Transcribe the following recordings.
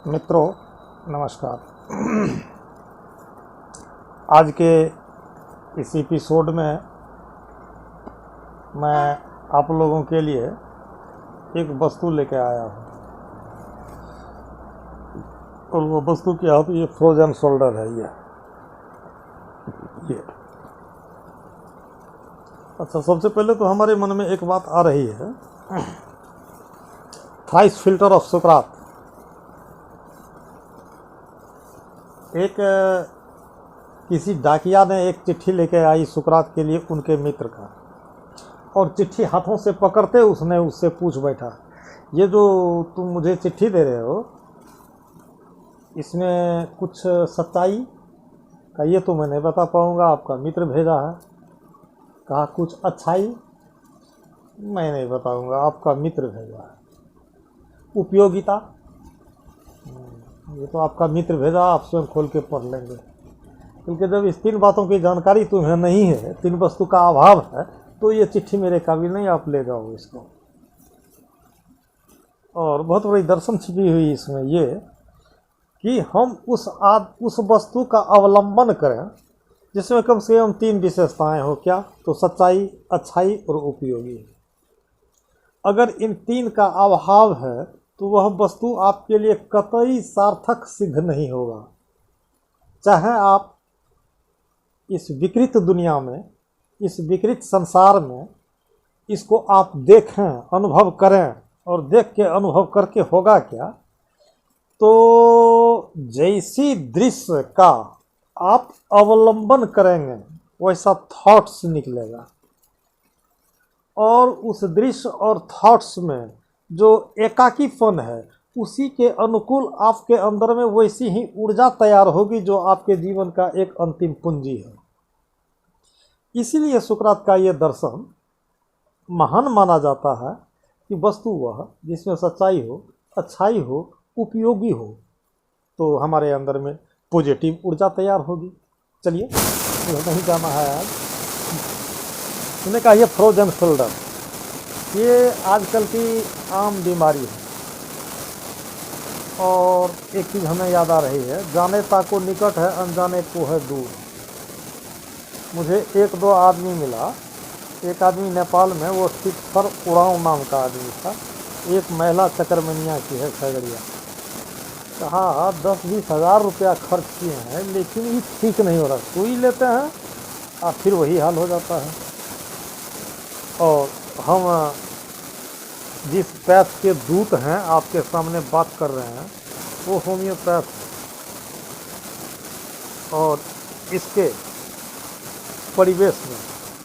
मित्रों नमस्कार। आज के इस एपिसोड में मैं आप लोगों के लिए एक वस्तु लेके आया हूँ और वो वस्तु क्या है? ये फ्रोजन शोल्डर है। ये अच्छा, सबसे पहले तो हमारे मन में एक बात आ रही है, थ्राइस फिल्टर ऑफ सुकरात। एक किसी डाकिया ने एक चिट्ठी लेके आई सुकरात के लिए उनके मित्र का, और चिट्ठी हाथों से पकड़ते उसने उससे पूछ बैठा, ये जो तुम मुझे चिट्ठी दे रहे हो इसमें कुछ सच्चाई का ये तो मैं नहीं बता पाऊँगा, आपका मित्र भेजा है। कहा कुछ अच्छाई मैं नहीं बताऊँगा, आपका मित्र भेजा है। उपयोगिता ये तो आपका मित्र भेजा, आप स्वयं खोल के पढ़ लेंगे। क्योंकि जब इस तीन बातों की जानकारी तुम्हें नहीं है, तीन वस्तु का अभाव है, तो ये चिट्ठी मेरे काबिल नहीं, आप ले जाओ इसको। और बहुत बड़ी दर्शन छिपी हुई इसमें ये कि हम उस वस्तु का अवलंबन करें जिसमें कम से कम तीन विशेषताएं हो। क्या? तो सच्चाई, अच्छाई और उपयोगी। अगर इन तीन का अभाव है तो वह वस्तु आपके लिए कतई सार्थक सिद्ध नहीं होगा। चाहे आप इस विकृत दुनिया में, इस विकृत संसार में इसको आप देखें, अनुभव करें, और देख के अनुभव करके होगा क्या? तो जैसी दृश्य का आप अवलंबन करेंगे वैसा थॉट्स निकलेगा, और उस दृश्य और थॉट्स में जो एकाकीपन है उसी के अनुकूल आपके अंदर में वैसी ही ऊर्जा तैयार होगी जो आपके जीवन का एक अंतिम पूंजी है। इसीलिए सुकरात का ये दर्शन महान माना जाता है कि वस्तु वह जिसमें सच्चाई हो, अच्छाई हो, उपयोगी हो, तो हमारे अंदर में पॉजिटिव ऊर्जा तैयार होगी। चलिए, नहीं जाना है आज। मैंने कहा ये फ्रोजन शोल्डर, ये आजकल की आम बीमारी है। और एक चीज़ हमें याद आ रही है, जाने ताको निकट है, अनजाने को है दूर। मुझे एक दो आदमी मिला, एक आदमी नेपाल में, वो सिद्धर उड़ाव नाम का आदमी था, एक महिला चकरमनिया की है खगड़िया। कहा 10-20 हज़ार रुपया खर्च किए हैं लेकिन ये ठीक नहीं हो रहा। सुई लेते हैं और फिर वही हाल हो जाता है। और हम जिस पैथ के दूत हैं आपके सामने बात कर रहे हैं वो होम्योपैथ है, और इसके परिवेश में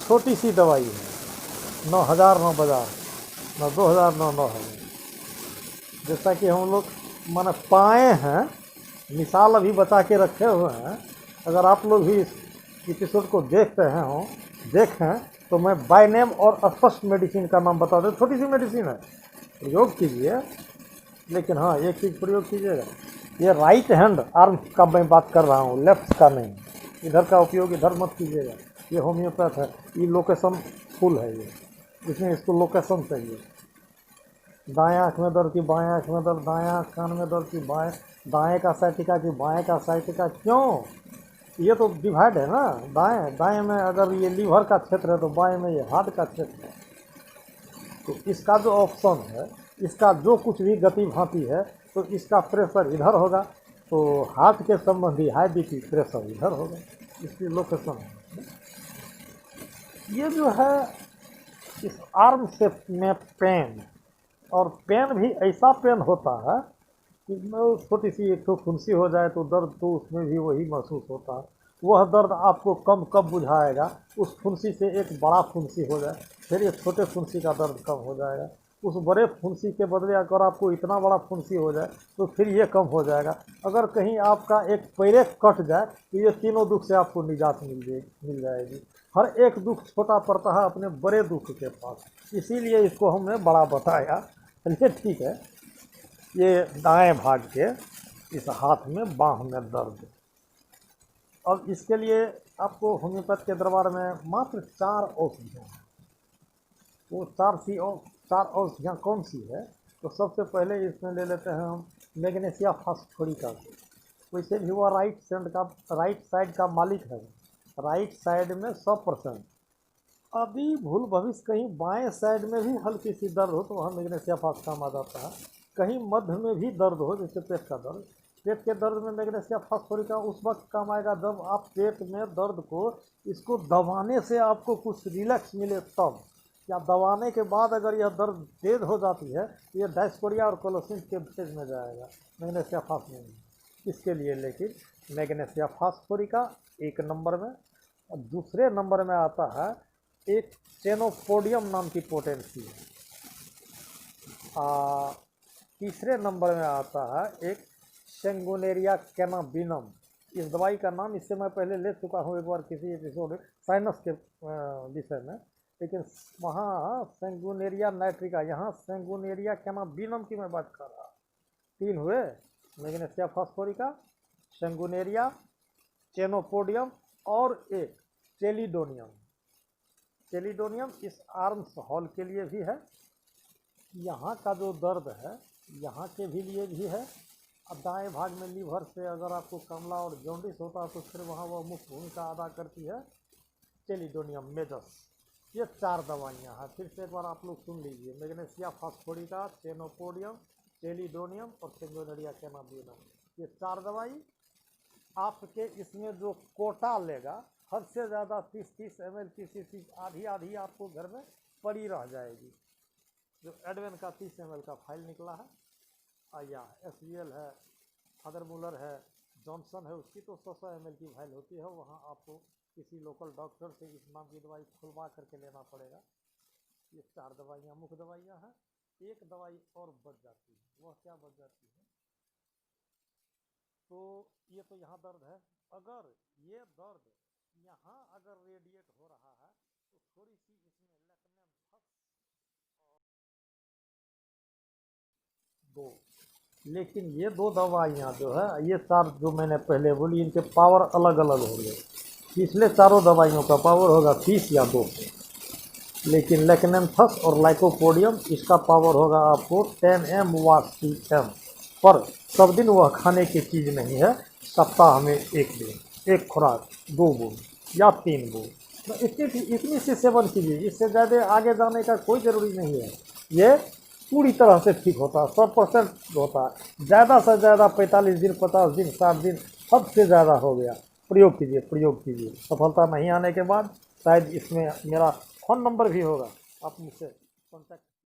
छोटी सी दवाई है, 9,000 9 बाजार, न 2,000 न 9,000। जैसा कि हम लोग माने पाए हैं, मिसाल अभी बचा के रखे हुए हैं। अगर आप लोग भी इस एपिसोड को देखें तो मैं बाय नेम और स्पष्ट मेडिसिन का नाम बता दूं। छोटी सी मेडिसिन है, प्रयोग कीजिए, लेकिन हाँ एक चीज़ प्रयोग कीजिएगा, ये राइट हैंड आर्म का मैं बात कर रहा हूँ, लेफ्ट का नहीं। इधर का उपयोग इधर मत कीजिएगा। ये होम्योपैथ है, ये लोकेशन फुल है, ये इसमें इसको लोकेशन चाहिए। दाएं आँख में दर्द की बाएं आँख में दर्द, दाएं आँख कान में दर्द की दाएं का साइटिका की बाएं का साइटिका। क्यों? ये तो डिवाइड है ना, दाएं में अगर ये लीवर का क्षेत्र है तो बाएं में ये हार्ट का क्षेत्र है। तो इसका जो ऑप्शन है, इसका जो कुछ भी गति भांति है, तो इसका प्रेशर इधर होगा, तो हार्ट के संबंधी हाई बीपी प्रेशर इधर होगा। इसकी लोकेशन है। ये जो है इस आर्म शेप में पेन, और पेन भी ऐसा पेन होता है कि छोटी सी एक तो फुंसी हो जाए तो दर्द तो उसमें भी वही महसूस होता है। वह दर्द आपको कब बुझाएगा? उस फुंसी से एक बड़ा फुंसी हो जाए, फिर एक छोटे फुंसी का दर्द कम हो जाएगा। उस बड़े फुंसी के बदले अगर आपको इतना बड़ा फुंसी हो जाए तो फिर ये कम हो जाएगा। अगर कहीं आपका एक पैर कट जाए तो ये तीनों दुख से आपको निजात मिल जाएगी। हर एक दुख छोटा पड़ता है अपने बड़े दुख के पास, इसीलिए इसको हमने बड़ा बताया। चलिए ठीक है। ये दाएं भाग के इस हाथ में बाह में दर्द, और इसके लिए आपको होम्योपैथ के दरबार में मात्र 4 औषधियाँ हैं। वो 4 औषधियाँ कौन सी है? तो सबसे पहले इसमें ले लेते हैं हम मैग्नीशिया फास्फोरिका। वैसे भी वह राइट साइड का मालिक है, राइट साइड में 100%। अभी भूल भविष्य कहीं बाएं साइड में भी हल्की सी दर्द हो तो वहाँ मैग्नीशिया फास्ट काम आ जाता है। कहीं मध्य में भी दर्द हो, जैसे पेट का दर्द, पेट के दर्द में मैग्नीशिया फास्फोरिका उस वक्त काम आएगा जब आप पेट में दर्द को इसको दबाने से आपको कुछ रिलैक्स मिले तब, या दबाने के बाद अगर यह दर्द तेज हो जाती है तो यह डायस्कोरिया और कोलोसिन के फेज में जाएगा, मैग्नीशिया फास्ट में। इसके लिए लेकिन मैग्नीशिया फास्फोरिका 1 नंबर में, और दूसरे नंबर में आता है एक चेनोपोडियम नाम की पोटेंसी है। तीसरे नंबर में आता है एक सेंगुनेरिया कैनाबिनम। इस दवाई का नाम इससे मैं पहले ले चुका हूँ एक बार किसी एपिसोड साइनस के विषय में, लेकिन वहाँ सेंगुनेरिया नाइट्रिका, यहाँ सेंगुनेरिया कैनाबिनम की मैं बात कर रहा। 3 हुए, मैग्नीशिया फास्फोरिका, सेंगुनेरिया, चेनोपोडियम और एक चेलिडोनियम। चेलिडोनियम इस आर्म्स हॉल के लिए भी है, यहाँ का जो दर्द है यहाँ के भी लिए भी है। अब दाएं भाग में लीवर से अगर आपको कमला और जॉन्डिस होता है तो फिर वहाँ वह मुख्य भूमिका अदा करती है चेलिडोनियम मेजस। ये 4 दवाइयाँ हैं, फिर से एक बार आप लोग सुन लीजिए, मैग्नीशिया फास्फोरिका, चेनोपोडियम, चेलिडोनियम और सेंगुनेरिया कैनाबिनम। ये 4 दवाई आपके इसमें जो कोटा लेगा, हद से ज़्यादा 30-30 ml की शीशी आधी आपको घर में पड़ी रह जाएगी। जो एडवेन का 30 ml का फाइल निकला है, या SVL है, फादरमुलर है, जॉनसन है, उसकी तो 100 ml की फाइल होती है। वहाँ आपको किसी लोकल डॉक्टर से इस नाम की दवाई खुलवा करके लेना पड़ेगा। ये 4 दवाइयाँ मुख्य दवाइयाँ हैं। एक दवाई और बच जाती है, वह क्या बच जाती है? तो ये तो यहाँ दर्द है, अगर ये दर्द यहाँ अगर रेडिएट हो रहा है तो थोड़ी सी इसमें लेकिन ये 2 दवाइयाँ जो है, ये 4 जो मैंने पहले बोली, इनके पावर अलग अलग होंगे। पिछले 4 दवाइयों का पावर होगा 30 या 200, लेकिन लेकनेंथस और लाइकोपोडियम इसका पावर होगा आपको 10 mW/m। पर सब दिन वह खाने की चीज़ नहीं है, सप्ताह में 1 दिन, 1 खुराक, 2 बूंद या 3 बूंद, तो इतनी सी सेवन कीजिए। इससे ज़्यादा आगे जाने का कोई ज़रूरी नहीं है। ये पूरी तरह से ठीक होता है, 100% होता है। ज़्यादा से ज़्यादा 45 दिन, 50 दिन, 60 दिन, हद से ज़्यादा हो गया। प्रयोग कीजिए। सफलता नहीं आने के बाद शायद इसमें मेरा फ़ोन नंबर भी होगा, आप मुझसे कॉन्टैक्ट